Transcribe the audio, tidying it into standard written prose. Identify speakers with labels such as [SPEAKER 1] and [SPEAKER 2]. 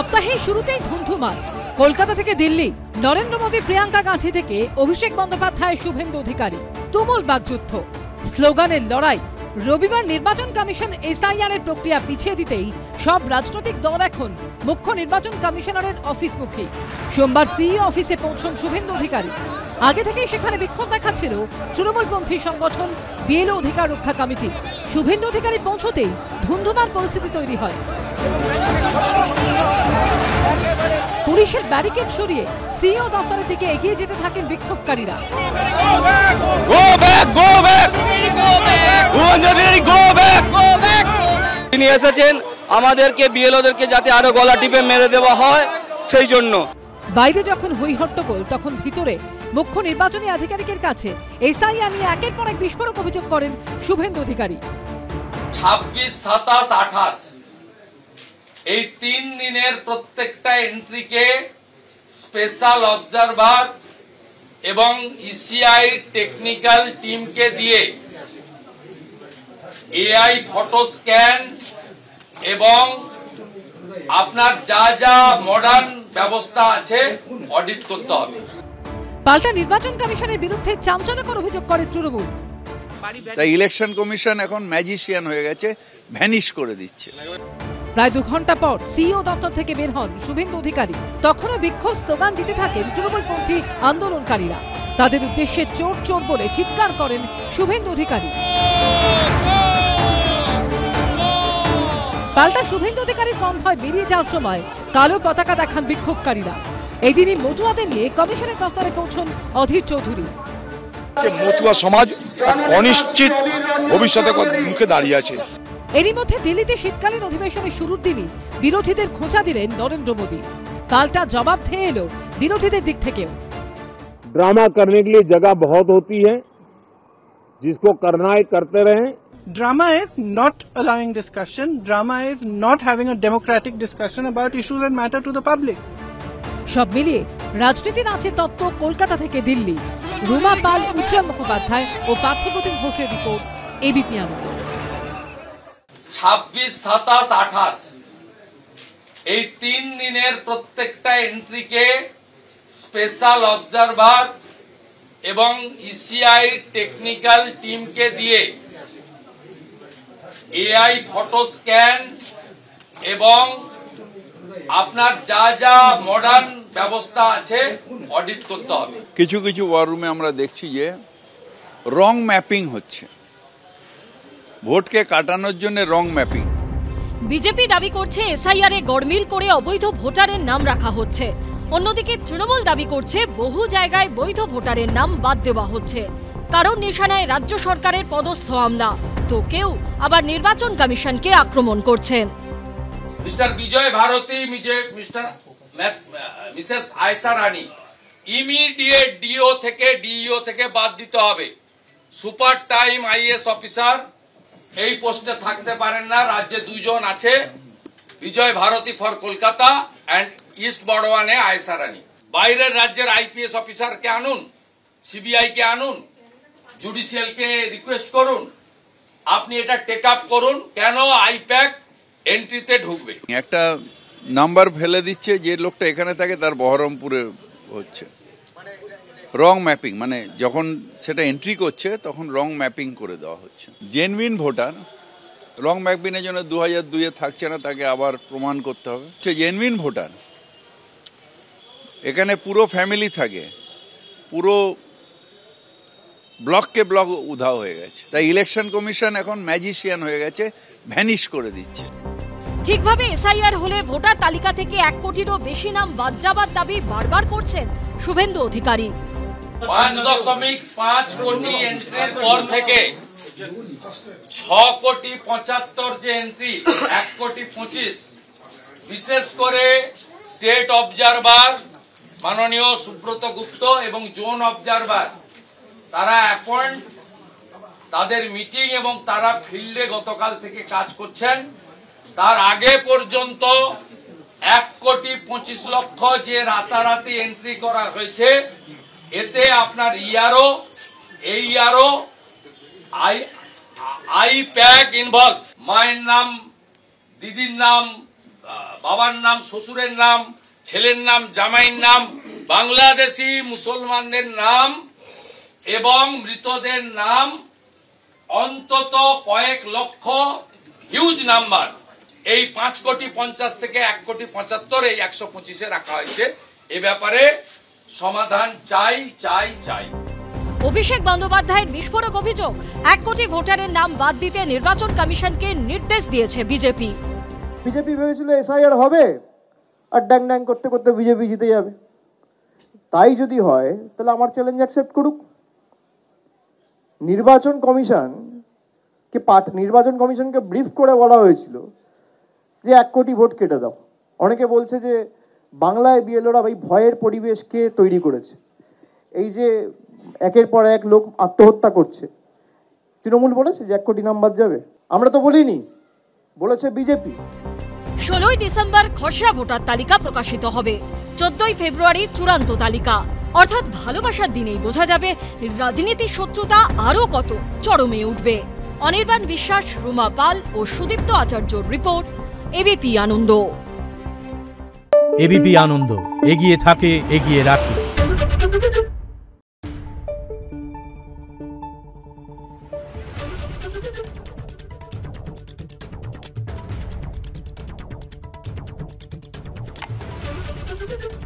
[SPEAKER 1] সপ্তাহের শুরুতেই ধুমধুমার কলকাতা থেকে দিল্লি, নরেন্দ্র মোদী, প্রিয়াঙ্কা গান্ধী থেকে অভিষেক বন্দ্যোপাধ্যায়, শুভেন্দু অধিকারী, তুমুল বাকযুদ্ধ, স্লোগানের লড়াই। রবিবার নির্বাচন কমিশন এসআইআর এর প্রক্রিয়া পিছিয়ে দিতেই সব রাজনৈতিক দল এখন মুখ্য নির্বাচন কমিশনারের অফিসমুখী। সোমবার সিইও অফিসে পৌঁছন শুভেন্দু অধিকারী। আগে থেকেই সেখানে বিক্ষোভ দেখাচ্ছিল তৃণমূলপন্থী সংগঠন বিএলও অধিকার রক্ষা কমিটি। শুভেন্দু অধিকারী পৌঁছতেই ধুমধুমার পরিস্থিতি তৈরি হয়। পুলিশের ব্যারিকেড সরিয়ে সিইও দপ্তরের দিকে এগিয়ে যেতে থাকেন বিক্ষোভকারীরা।
[SPEAKER 2] তিনি এসেছেন আমাদেরকে বিএলওদেরকে যাতে আরো গলা টিপে মেরে দেওয়া হয় সেই জন্য।
[SPEAKER 1] বাইরে যখন হইহট্টগোল তখন ভিতরে মুখ্য নির্বাচনী আধিকারিকের কাছে এসআইআর নিয়ে একের পর এক বিস্ফোরক অভিযোগ করেন শুভেন্দু অধিকারী।
[SPEAKER 3] 26, 27, 28 এই 3 দিনের প্রত্যেকটা এন্ট্রিকে স্পেশাল অবজারভার এবং ইসিআই টেকনিক্যাল টিমকে দিয়ে এআই ফটো স্ক্যান এবং আপনার যা যা মডার্ন ব্যবস্থা আছে অডিট করতে হবে।
[SPEAKER 1] পাল্টা নির্বাচন কমিশনের বিরুদ্ধে চাঞ্চল্যকর অভিযোগ করে তৃণমূল।
[SPEAKER 4] তাই ইলেকশন কমিশন এখন ম্যাজিশিয়ান হয়ে গেছে, ভ্যানিশ করে দিচ্ছে।
[SPEAKER 1] প্রায় 2 ঘন্টা পর সিইও দপ্তর থেকে বের হন শুভেন্দু অধিকারী। তখনও বিক্ষোভ স্লোগান দিতে থাকেন তৃণমূলপন্থী আন্দোলনকারীরা। তাদের উদ্দেশ্যে চোর চোর বলে চিৎকার করেন শুভেন্দু অধিকারী। পাল্টা শুভেন্দু অধিকারীর কনভয় বেরিয়ে যাওয়ার সময় কালো পতাকা দেখান বিক্ষোভকারীরা। এদিনই মতুয়াদের নিয়ে কমিশনের দপ্তরে পৌঁছন অধীর চৌধুরী।
[SPEAKER 5] মতুয়া সমাজ অনিশ্চিত ভবিষ্যতের মুখে দাঁড়িয়ে আছে।
[SPEAKER 1] এরই মধ্যে দিল্লিতে শীতকালীন অধিবেশনের শুরুর দিনই বিরোধীদের খোঁচা দিলেন নরেন্দ্র মোদী। পাল্টা জবাব ধেয়ে এলো বিরোধীদের দিক থেকেও।
[SPEAKER 6] ड्रामा करने के लिए जगह बहुत होती है, जिसको करना है करते रहें।
[SPEAKER 7] Drama is not allowing discussion. Drama is not having a democratic discussion about issues that matter to the public.
[SPEAKER 1] সব মিলিয়ে রাজনীতির আছে তত্ত্ব। কলকাতা থেকে দিল্লি, রুমা পাল, উজ্জ্বল মুখোপাধ্যায় ও পার্থপ্রতিম ঘোষের রিপোর্ট, এবিপি আনন্দ।
[SPEAKER 3] 26, 27, 28 এই 3 দিনের প্রত্যেকটা এন্ট্রিকে স্পেশাল অবজারভার এবং ইসিআই টেকনিক্যাল টিমকে দিয়ে এআই ফটো স্ক্যান এবং আপনার যা যা মডার্ন ব্যবস্থা আছে অডিট করতে হবে।
[SPEAKER 4] কিছু কিছু ওয়ার রুমে আমরা দেখছি যে রং ম্যাপিং হচ্ছে, ভোটকে কাটানোর জন্য রং ম্যাপিং।
[SPEAKER 8] বিজেপি দাবি করছে এসআইআর এ গড়মিল করে অবৈধ ভোটারের নাম রাখা হচ্ছে। অন্যদিকে তৃণমূল দাবি করছে বহু জায়গায় বৈধ ভোটারের নাম বাদ দেওয়া হচ্ছে। কারণ নিশানায় রাজ্য সরকারের পদস্থ আমলা, তো কেউ আবার নির্বাচন কমিশনকে আক্রমণ করছেন।
[SPEAKER 3] মিস্টার বিজয় ভারতী, মিসেস আয়সা রানী ইমিডিয়েট ডিও থেকে বাদ দিতে হবে। সুপার টাইম আইএস অফিসার এই পোস্টে থাকতে পারেন না। রাজ্যে 2 জন আছে, Bijoy Bharati for Kolkata and east বর্ধমানে আয়সা রানী। বাইরের রাজ্যের আইপিএস অফিসারকে আনুন, সিবিআই কে আনুন, জুডিশিয়াল কে রিকোয়েস্ট করুন, আপনি এটা টেক আপ করুন। কেন আইপ্যাক এন্ট্রিতে ঢুকবে?
[SPEAKER 4] একটা নাম্বার ফেলে দিচ্ছে, যে লোকটা এখানে থাকে তার বহরমপুরে হচ্ছে। রং ম্যাপিং মানে যখন সেটা এন্ট্রি করছে তখন রং ম্যাপিং করে দেওয়া হচ্ছে। জেনুইন ভোটার রং ম্যাপিংয়ের জন্য 2002-এ থাকছে না, তাকে আবার প্রমাণ করতে হবে। জেনুইন ভোটার এখানে পুরো ফ্যামিলি থাকে, পুরো ব্লককে ব্লক উধাও হয়ে গেছে। তাই ইলেকশন কমিশন এখন ম্যাজিশিয়ান হয়ে গেছে, ভ্যানিশ করে দিচ্ছে।
[SPEAKER 8] ঠিকভাবে এসআইআর হলে ভোটার তালিকা থেকে 1 কোটিরও বেশি নাম বাদ যাবার দাবি বারবার করছেন শুভেন্দু অধিকারী।
[SPEAKER 3] 5.5 কোটি এন্ট্রির পর থেকে 6.75 যে এন্ট্রি, 1.25 বিশেষ করে স্টেট অবজারভার মাননীয় সুব্রত গুপ্ত এবং জোন অবজারভার তারা অ্যাপয়েন্ট, তাদের মিটিং এবং তারা ফিল্ডে গতকাল থেকে কাজ করছেন। তার আগে পর্যন্ত 1,25,00,000 যে রাতারাতি এন্ট্রি করা হয়েছে, এতে আপনার ইয়ারও এই ইয়ারও আইপ্যাক ইনভলভ। মায়ের নাম, দিদির নাম, বাবার নাম, শ্বশুরের নাম, ছেলের নাম, জামাইয়ের নাম, বাংলাদেশি মুসলমানদের নাম এবং মৃতদের নাম অন্তত কয়েক লক্ষ, হিউজ নাম্বার, এই 5,50,00,000 থেকে 1,75,00,000 এই 125-এ রাখা হয়েছে। এ ব্যাপারে সমাধান চাই চাই চাই।
[SPEAKER 8] অভিষেক বন্দ্যোপাধ্যায়ের বিস্ফোরক অভিযোগ, 1 কোটি ভোটারের নাম বাদ দিতে নির্বাচন কমিশনকে নির্দেশ দিয়েছে বিজেপি।
[SPEAKER 9] বিজেপি ভেবেছিল এসআইআর হবে আর ড্যাং ড্যাং করতে করতে বিজেপি জিতে যাবে। তাই যদি হয় তাহলে আমার চ্যালেঞ্জ অ্যাকসেপ্ট করুক। নির্বাচন কমিশনকে ব্রিফ করে বলা হয়েছিল যে 1 কোটি ভোট কেটে দাও। অনেকে বলছে যে বাংলায় বিএলওরা এই ভয়ের পরিবেশ কে তৈরি করেছে, এই যে একের পর এক লোক আত্মহত্যা করছে। তৃণমূল বলেছে যে 1 কোটি নাম বাদ যাবে? আমরা তো বলিনি, বলেছে বিজেপি।
[SPEAKER 8] 16ই ডিসেম্বর খসড়া ভোটার তালিকা প্রকাশিত হবে, 14ই ফেব্রুয়ারি চূড়ান্ত তালিকা। অর্থাৎ ভালোবাসার দিনেই বোঝা যাবে রাজনীতির শত্রুতা আরও কত চরমে উঠবে। অনির্বাণ বিশ্বাস, রুমা পাল ও সুদীপ্ত আচার্যর রিপোর্ট, এবিপি আনন্দ।
[SPEAKER 10] এবিপি আনন্দ, এগিয়ে থাকে, এগিয়ে রাখে।
[SPEAKER 11] Thank you.